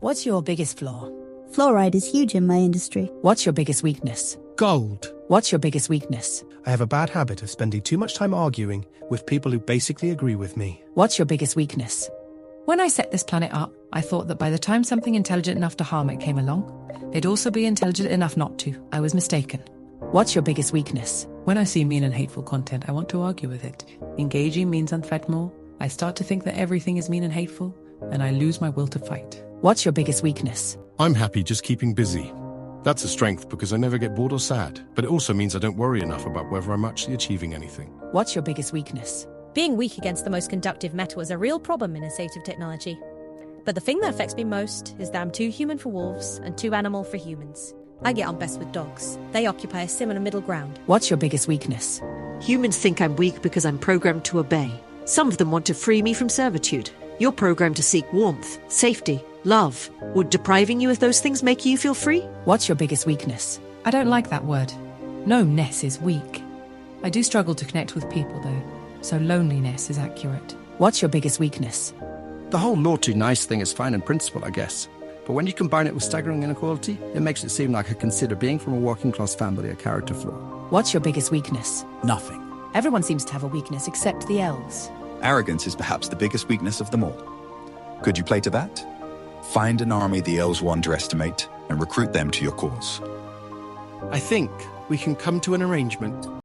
What's your biggest flaw? Fluoride is huge in my industry. What's your biggest weakness? Gold. What's your biggest weakness? I have a bad habit of spending too much time arguing with people who basically agree with me. What's your biggest weakness? When I set this planet up, I thought that by the time something intelligent enough to harm it came along, they'd also be intelligent enough not to. I was mistaken. What's your biggest weakness? When I see mean and hateful content, I want to argue with it. Engaging means unthread more. I start to think that everything is mean and hateful, and I lose my will to fight. What's your biggest weakness? I'm happy just keeping busy. That's a strength because I never get bored or sad, but it also means I don't worry enough about whether I'm actually achieving anything. What's your biggest weakness? Being weak against the most conductive metal is a real problem in assistive technology. But the thing that affects me most is that I'm too human for wolves and too animal for humans. I get on best with dogs. They occupy a similar middle ground. What's your biggest weakness? Humans think I'm weak because I'm programmed to obey. Some of them want to free me from servitude. You're programmed to seek warmth, safety, love. Would depriving you of those things make you feel free? What's your biggest weakness? I don't like that word. No-ness is weak. I do struggle to connect with people, though, so loneliness is accurate. What's your biggest weakness? The whole law too nice thing is fine in principle, I guess. But when you combine it with staggering inequality, it makes it seem like I consider being from a working class family a character flaw. What's your biggest weakness? Nothing. Everyone seems to have a weakness except the elves. Arrogance is perhaps the biggest weakness of them all. Could you play to that? Find an army the elves will underestimate and recruit them to your cause. I think we can come to an arrangement.